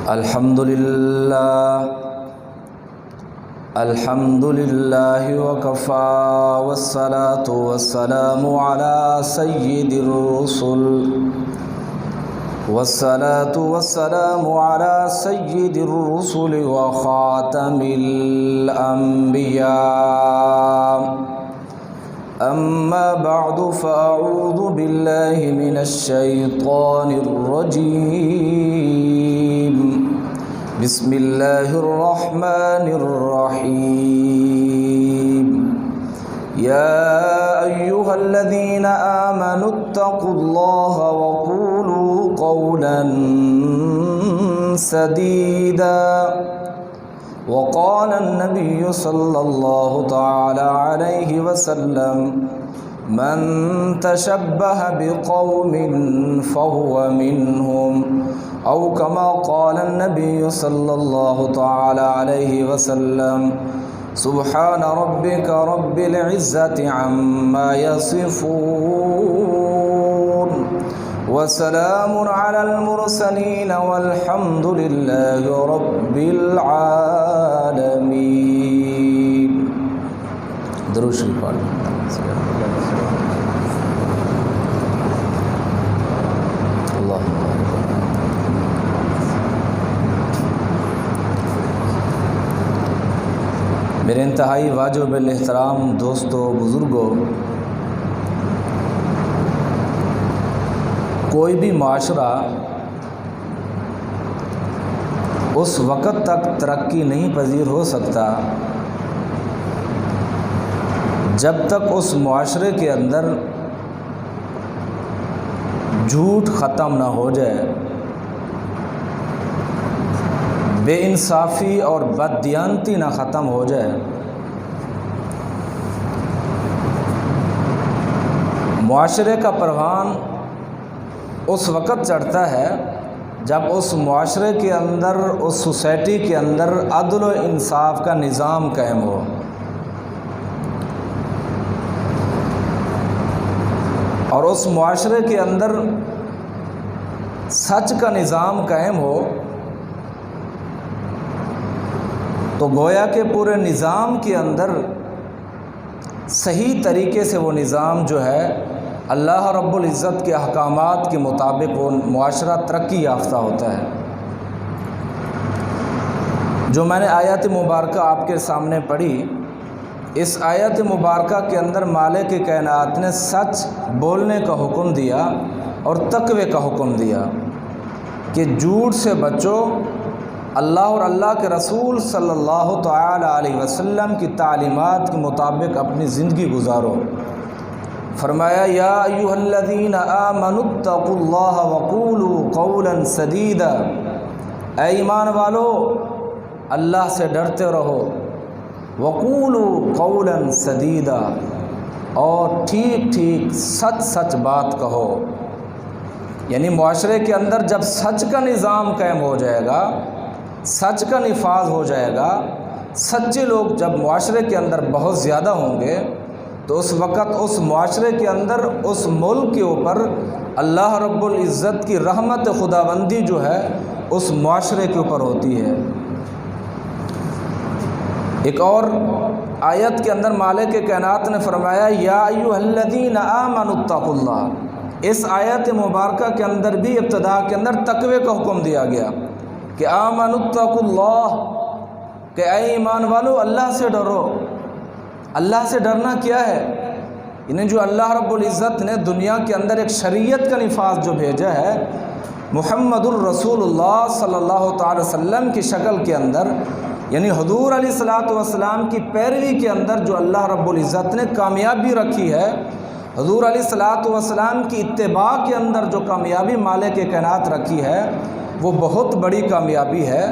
الحمد لله وكفى والصلاة والسلام على سيد الرسل وخاتم الأنبياء أما بعد فأعوذ بالله من الشيطان الرجيم بسم الله الرحمن الرحيم يا أيها الذين آمنوا اتقوا الله وقولوا قولا سديدا وقال النبي صلى الله تعالى عليه وسلم من تشبه بقوم فهو منهم أو كما قال النبي صلى الله تعالى عليه وسلم سبحان ربك رب العزة عما يصفون وسلام على المرسلين والحمد لله رب العالمين. درود شریف پڑھ. میرے انتہائی واجب الاحترام دوستو، بزرگوں، کوئی بھی معاشرہ اس وقت تک ترقی نہیں پذیر ہو سکتا جب تک اس معاشرے کے اندر جھوٹ ختم نہ ہو جائے، بے انصافی اور بددیانتی نہ ختم ہو جائے. معاشرے کا پروان اس وقت چڑھتا ہے جب اس معاشرے کے اندر، اس سوسائٹی کے اندر عدل و انصاف کا نظام قائم ہو. اور اس معاشرے کے اندر سچ کا نظام قائم ہو تو گویا کہ پورے نظام کے اندر صحیح طریقے سے وہ نظام جو ہے اللہ رب العزت کے احکامات کے مطابق وہ معاشرہ ترقی یافتہ ہوتا ہے. جو میں نے آیت مبارکہ آپ کے سامنے پڑھی، اس آیت مبارکہ کے اندر مالک کائنات نے سچ بولنے کا حکم دیا اور تقوی کا حکم دیا کہ جھوٹ سے بچو، اللہ اور اللہ کے رسول صلی اللہ تعالی علیہ وسلم کی تعلیمات کے مطابق اپنی زندگی گزارو. فرمایا یا ایھا الذین آمنوا اتقوا اللہ وقولوا قولا سدیدا، اے ایمان والو اللہ سے ڈرتے رہو، وقولوا قولا سدیدا، اور ٹھیک ٹھیک سچ سچ بات کہو. یعنی معاشرے کے اندر جب سچ کا نظام قائم ہو جائے گا، سچ کا نفاذ ہو جائے گا، سچے لوگ جب معاشرے کے اندر بہت زیادہ ہوں گے تو اس وقت اس معاشرے کے اندر، اس ملک کے اوپر اللہ رب العزت کی رحمت خداوندی جو ہے اس معاشرے کے اوپر ہوتی ہے. ایک اور آیت کے اندر مالک کائنات نے فرمایا یا ایھا الذین آمنوا اتقوا اللہ. اس آیت مبارکہ کے اندر بھی ابتدا کے اندر تقوی کا حکم دیا گیا کہ آمنوا اتقوا اللہ، کہ اے ایمان والو اللہ سے ڈرو. اللہ سے ڈرنا کیا ہے؟ انہیں جو اللہ رب العزت نے دنیا کے اندر ایک شریعت کا نفاذ جو بھیجا ہے، محمد الرسول اللہ صلی اللہ تعالی وسلم کی شکل کے اندر، یعنی حضور علیہ الصلوۃ والسلام کی پیروی کے اندر جو اللہ رب العزت نے کامیابی رکھی ہے، حضور علیہ الصلوۃ والسلام کی اتباع کے اندر جو کامیابی مالک کائنات رکھی ہے وہ بہت بڑی کامیابی ہے.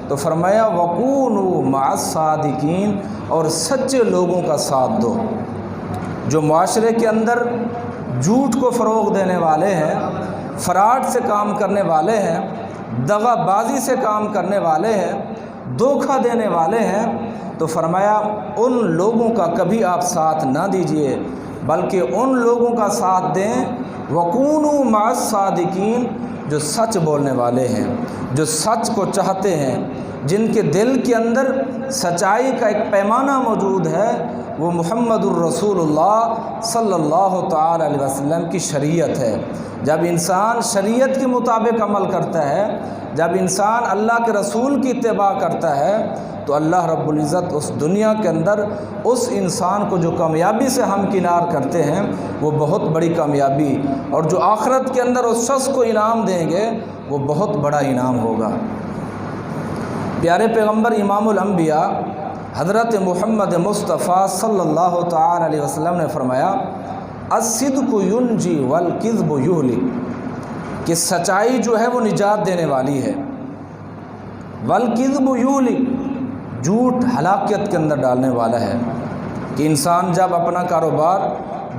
تو فرمایا وَكُونُوا مَعَ الصَّادِقِينَ، اور سچے لوگوں کا ساتھ دو. جو معاشرے کے اندر جھوٹ کو فروغ دینے والے ہیں، فراڈ سے کام کرنے والے ہیں، دغا بازی سے کام کرنے والے ہیں، دھوکہ دینے والے ہیں، تو فرمایا ان لوگوں کا کبھی آپ ساتھ نہ دیجئے، بلکہ ان لوگوں کا ساتھ دیں وَكُونُوا مَعَ الصَّادِقِينَ، جو سچ بولنے والے ہیں، جو سچ کو چاہتے ہیں، جن کے دل کے اندر سچائی کا ایک پیمانہ موجود ہے، وہ محمد الرسول اللہ صلی اللہ تعالی علیہ وسلم کی شریعت ہے۔ جب انسان شریعت کے مطابق عمل کرتا ہے، جب انسان اللہ کے رسول کی اتباع کرتا ہے، تو اللہ رب العزت اس دنیا کے اندر اس انسان کو جو کامیابی سے ہمکنار کرتے ہیں وہ بہت بڑی کامیابی، اور جو آخرت کے اندر اس شخص کو انعام دیں گے وہ بہت بڑا انعام ہوگا۔ پیارے پیغمبر امام الانبیاء حضرت محمد مصطفیٰ صلی اللہ تعالی علیہ وسلم نے فرمایا، الصدق ینجی والکذب یہلک، کہ سچائی جو ہے وہ نجات دینے والی ہے، والکذب یہلک، جھوٹ ہلاکت کے اندر ڈالنے والا ہے۔ کہ انسان جب اپنا کاروبار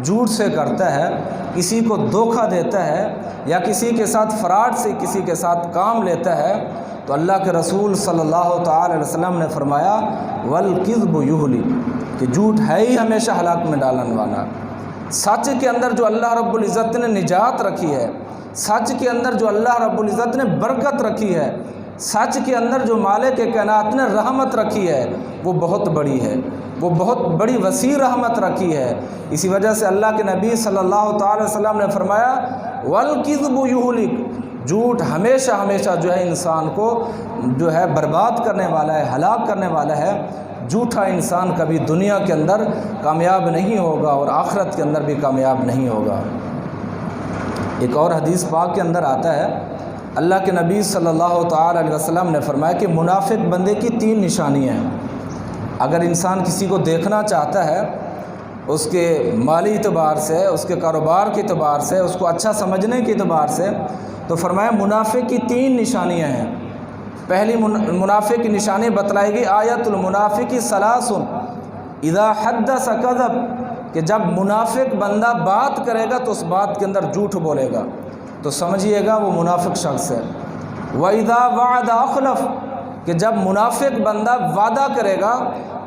جھوٹ سے کرتا ہے، کسی کو دھوکہ دیتا ہے، یا کسی کے ساتھ فراڈ سے کسی کے ساتھ کام لیتا ہے، تو اللہ کے رسول صلی اللہ تعالی علیہ وسلم نے فرمایا والکذب یہلک، کہ جھوٹ ہے ہی ہمیشہ ہلاک میں ڈالنے والا۔ سچ کے اندر جو اللہ رب العزت نے نجات رکھی ہے، سچ کے اندر جو اللہ رب العزت نے برکت رکھی ہے، سچ کے اندر جو مالک کائنات نے رحمت رکھی ہے، وہ بہت بڑی ہے، وہ بہت بڑی وسیع رحمت رکھی ہے۔ اسی وجہ سے اللہ کے نبی صلی اللہ تعالی وسلم نے فرمایا والکذب یہلک، جھوٹ ہمیشہ ہمیشہ جو ہے انسان کو جو ہے برباد کرنے والا ہے، ہلاک کرنے والا ہے۔ جھوٹا انسان کبھی دنیا کے اندر کامیاب نہیں ہوگا اور آخرت کے اندر بھی کامیاب نہیں ہوگا۔ ایک اور حدیث پاک کے اندر آتا ہے، اللہ کے نبی صلی اللہ تعالی علیہ وسلم نے فرمایا کہ منافق بندے کی 3 نشانیاں ہیں۔ اگر انسان کسی کو دیکھنا چاہتا ہے اس کے مالی اعتبار سے، اس کے کاروبار کے اعتبار سے، اس کو اچھا سمجھنے کے اعتبار سے، تو فرمایا منافق کی 3 نشانیاں ہیں۔ پہلی منافق کی نشانی بتلائی گئی، آیت المنافق ثلاث اذا حدث کذب، کہ جب منافق بندہ بات کرے گا تو اس بات کے اندر جھوٹ بولے گا، تو سمجھیے گا وہ منافق شخص ہے۔ وَإِذَا وَعَدَ أَخْلَفَ، کہ جب منافق بندہ وعدہ کرے گا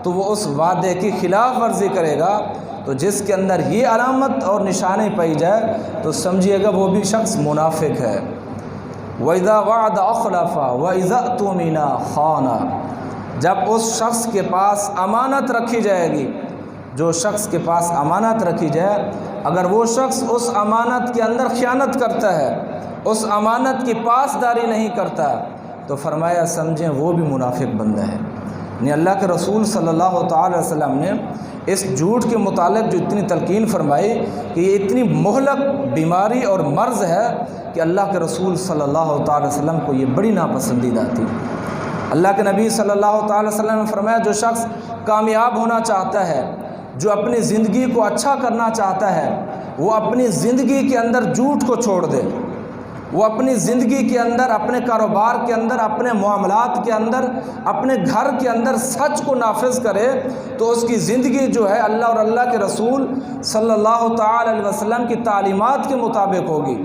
تو وہ اس وعدے کی خلاف ورزی کرے گا، تو جس کے اندر یہ علامت اور نشانی پائی جائے تو سمجھیے گا وہ بھی شخص منافق ہے۔ وَإِذَا وَعَدَ أَخْلَفَ وَإِذَا اؤْتُمِنَ خَانَ، جب اس شخص کے پاس امانت رکھی جائے گی، جو شخص کے پاس امانت رکھی جائے، اگر وہ شخص اس امانت کے اندر خیانت کرتا ہے، اس امانت کی پاسداری نہیں کرتا، تو فرمایا سمجھیں وہ بھی منافق بندہ ہے۔ یعنی اللہ کے رسول صلی اللہ تعالی وسلم نے اس جھوٹ کے متعلق جو اتنی تلقین فرمائی کہ یہ اتنی مہلک بیماری اور مرض ہے کہ اللہ کے رسول صلی اللہ تعالی وسلم کو یہ بڑی ناپسندیدہ تھی۔ اللہ کے نبی صلی اللہ تعالی وسلم نے فرمایا جو شخص کامیاب ہونا چاہتا ہے، جو اپنی زندگی کو اچھا کرنا چاہتا ہے، وہ اپنی زندگی کے اندر جھوٹ کو چھوڑ دے، وہ اپنی زندگی کے اندر، اپنے کاروبار کے اندر، اپنے معاملات کے اندر، اپنے گھر کے اندر سچ کو نافذ کرے، تو اس کی زندگی جو ہے اللہ اور اللہ کے رسول صلی اللہ تعالی علیہ وسلم کی تعلیمات کے مطابق ہوگی۔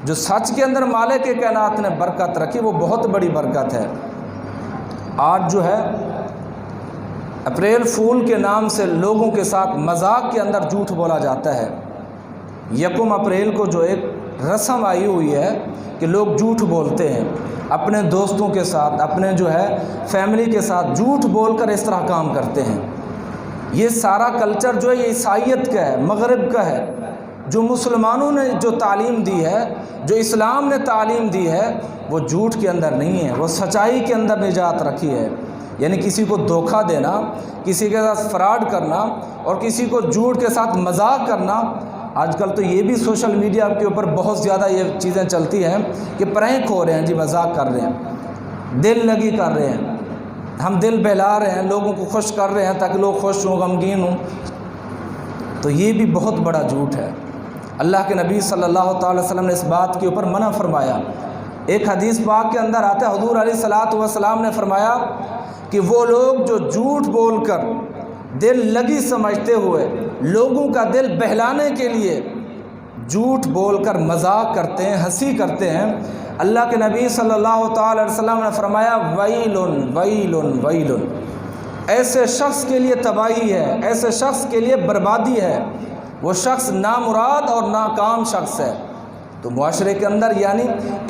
جو سچ کے اندر مالک کائنات نے برکت رکھی وہ بہت بڑی برکت ہے۔ آج جو ہے اپریل فول کے نام سے لوگوں کے ساتھ مذاق کے اندر جھوٹ بولا جاتا ہے۔ 1 اپریل کو جو ایک رسم آئی ہوئی ہے کہ لوگ جھوٹ بولتے ہیں، اپنے دوستوں کے ساتھ، اپنے جو ہے فیملی کے ساتھ جھوٹ بول کر اس طرح کام کرتے ہیں۔ یہ سارا کلچر جو ہے یہ عیسائیت کا ہے، مغرب کا ہے۔ جو مسلمانوں نے جو تعلیم دی ہے، جو اسلام نے تعلیم دی ہے، وہ جھوٹ کے اندر نہیں ہے، وہ سچائی کے اندر نجات رکھی ہے۔ یعنی کسی کو دھوکہ دینا، کسی کے ساتھ فراڈ کرنا اور کسی کو جھوٹ کے ساتھ مذاق کرنا۔ آج کل تو یہ بھی سوشل میڈیا کے اوپر بہت زیادہ یہ چیزیں چلتی ہیں کہ پرینک ہو رہے ہیں، جی مذاق کر رہے ہیں، دل لگی کر رہے ہیں، ہم دل بہلا رہے ہیں، لوگوں کو خوش کر رہے ہیں تاکہ لوگ خوش ہوں، غمگین ہوں۔ تو یہ بھی بہت بڑا جھوٹ ہے۔ اللہ کے نبی صلی اللہ تعالی وسلم نے اس بات کے اوپر منع فرمایا۔ ایک حدیث پاک کے اندر آتا ہے، حضور علیہ الصلوۃ والسلام نے فرمایا کہ وہ لوگ جو جھوٹ بول کر دل لگی سمجھتے ہوئے لوگوں کا دل بہلانے کے لیے جھوٹ بول کر مذاق کرتے ہیں، ہنسی کرتے ہیں، اللہ کے نبی صلی اللہ تعالی علیہ وسلم نے فرمایا ویل ویل ویل، ایسے شخص کے لیے تباہی ہے، ایسے شخص کے لیے بربادی ہے، وہ شخص نامراد اور ناکام شخص ہے۔ تو معاشرے کے اندر یعنی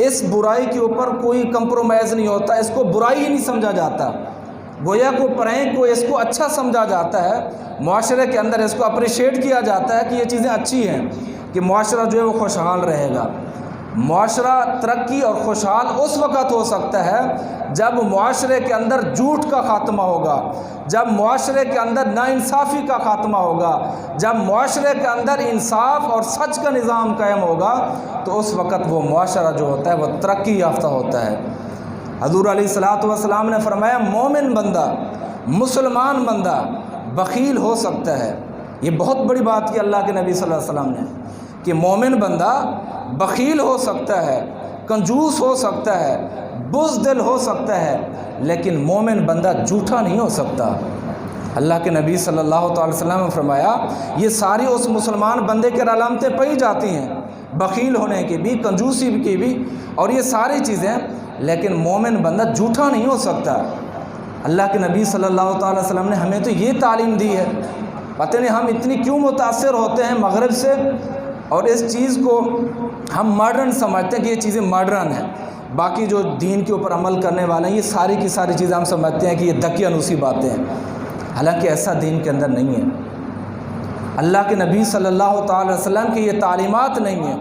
اس برائی کے اوپر کوئی کمپرومائز نہیں ہوتا، اس کو برائی ہی نہیں سمجھا جاتا، گویا کو پرینک کو اس کو اچھا سمجھا جاتا ہے، معاشرے کے اندر اس کو اپریشیٹ کیا جاتا ہے کہ یہ چیزیں اچھی ہیں، کہ معاشرہ جو ہے وہ خوشحال رہے گا۔ معاشرہ ترقی اور خوشحال اس وقت ہو سکتا ہے جب معاشرے کے اندر جھوٹ کا خاتمہ ہوگا، جب معاشرے کے اندر ناانصافی کا خاتمہ ہوگا، جب معاشرے کے اندر انصاف اور سچ کا نظام قائم ہوگا، تو اس وقت وہ معاشرہ جو ہوتا ہے وہ ترقی یافتہ ہوتا ہے۔ حضور علیہ الصلوۃ والسلام نے فرمایا مومن بندہ، مسلمان بندہ بخیل ہو سکتا ہے۔ یہ بہت بڑی بات کی اللہ کے نبی صلی اللہ علیہ وسلم نے، کہ مومن بندہ بخیل ہو سکتا ہے، کنجوس ہو سکتا ہے، بزدل ہو سکتا ہے، لیکن مومن بندہ جھوٹا نہیں ہو سکتا۔ اللہ کے نبی صلی اللہ تعالی وسلم نے فرمایا یہ ساری اس مسلمان بندے کے علامتیں پائی جاتی ہیں، بخیل ہونے کی بھی، کنجوسی کی بھی، اور یہ ساری چیزیں، لیکن مومن بندہ جھوٹا نہیں ہو سکتا۔ اللہ کے نبی صلی اللہ تعالی وسلم نے ہمیں تو یہ تعلیم دی ہے۔ پتہ نہیں ہم اتنی کیوں متاثر ہوتے ہیں مغرب سے، اور اس چیز کو ہم ماڈرن سمجھتے ہیں کہ یہ چیزیں ماڈرن ہیں، باقی جو دین کے اوپر عمل کرنے والے ہیں یہ ساری کی ساری چیزیں ہم سمجھتے ہیں کہ یہ دقیانوسی باتیں ہیں، حالانکہ ایسا دین کے اندر نہیں ہے۔ اللہ کے نبی صلی اللہ تعالی وسلم کی یہ تعلیمات نہیں ہیں،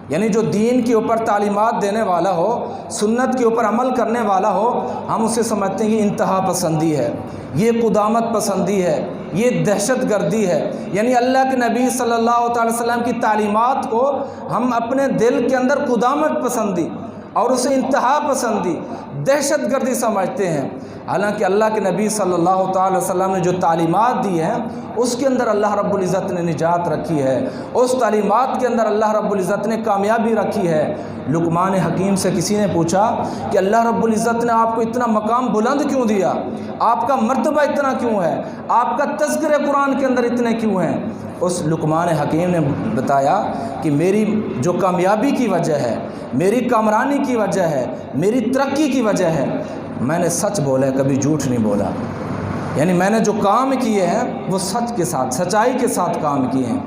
یعنی جو دین کے اوپر تعلیمات دینے والا ہو، سنت کے اوپر عمل کرنے والا ہو، ہم اسے سمجھتے ہیں یہ انتہا پسندی ہے، یہ قدامت پسندی ہے، یہ دہشت گردی ہے۔ یعنی اللہ کے نبی صلی اللہ تعالی وسلم کی تعلیمات کو ہم اپنے دل کے اندر قدامت پسندی اور اسے انتہا پسندی، دہشت گردی سمجھتے ہیں، حالانکہ اللہ کے نبی صلی اللہ تعالی وسلم نے جو تعلیمات دی ہیں اس کے اندر اللہ رب العزت نے نجات رکھی ہے، اس تعلیمات کے اندر اللہ رب العزت نے کامیابی رکھی ہے۔ لقمان حکیم سے کسی نے پوچھا کہ اللہ رب العزت نے آپ کو اتنا مقام بلند کیوں دیا، آپ کا مرتبہ اتنا کیوں ہے، آپ کا تذکرہ قرآن کے اندر اتنے کیوں ہیں؟ اس لقمان حکیم نے بتایا کہ میری جو کامیابی کی وجہ ہے، میری کامرانی کی وجہ ہے، میری ترقی کی وجہ ہے، میں نے سچ بولا ہے، کبھی جھوٹ نہیں بولا۔ یعنی میں نے جو کام کیے ہیں وہ سچ کے ساتھ، سچائی کے ساتھ کام کیے ہیں۔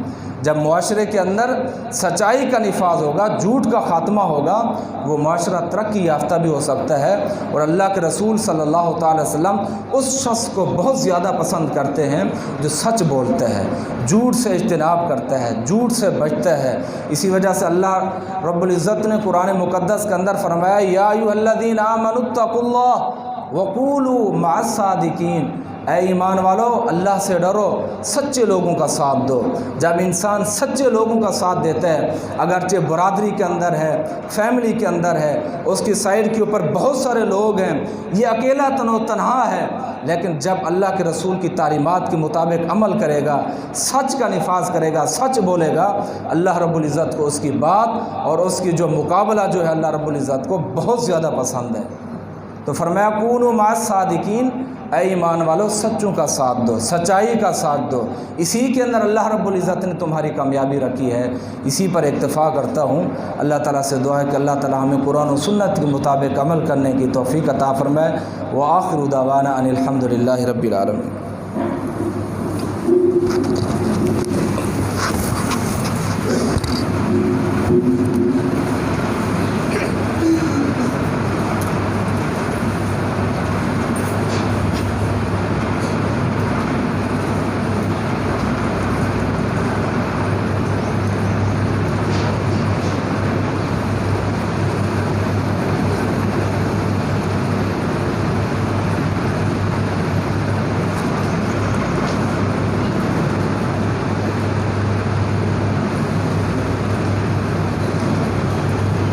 جب معاشرے کے اندر سچائی کا نفاذ ہوگا، جھوٹ کا خاتمہ ہوگا، وہ معاشرہ ترقی یافتہ بھی ہو سکتا ہے۔ اور اللہ کے رسول صلی اللہ تعالی وسلم اس شخص کو بہت زیادہ پسند کرتے ہیں جو سچ بولتا ہے، جھوٹ سے اجتناب کرتا ہے، جھوٹ سے بچتا ہے۔ اسی وجہ سے اللہ رب العزت نے قرآن مقدس کے اندر فرمایا یا ایھا الذین آمنوا اتقوا اللہ وقولوا مع الصادقین، اے ایمان والو اللہ سے ڈرو، سچے لوگوں کا ساتھ دو۔ جب انسان سچے لوگوں کا ساتھ دیتا ہے، اگرچہ برادری کے اندر ہے، فیملی کے اندر ہے، اس کی سائڈ کے اوپر بہت سارے لوگ ہیں، یہ اکیلا تنہا ہے، لیکن جب اللہ کے رسول کی تعلیمات کے مطابق عمل کرے گا، سچ کا نفاذ کرے گا، سچ بولے گا، اللہ رب العزت کو اس کی بات اور اس کی جو مقابلہ جو ہے اللہ رب العزت کو بہت زیادہ پسند ہے۔ تو فرمایا کونوا مع الصادقین، اے ایمان والو سچوں کا ساتھ دو، سچائی کا ساتھ دو، اسی کے اندر اللہ رب العزت نے تمہاری کامیابی رکھی ہے۔ اسی پر اکتفا کرتا ہوں۔ اللہ تعالیٰ سے دعا ہے کہ اللہ تعالیٰ ہمیں قرآن و سنت کے مطابق عمل کرنے کی توفیق عطا فرمائے۔ وآخر دعوانا ان الحمد للہ رب العالمین۔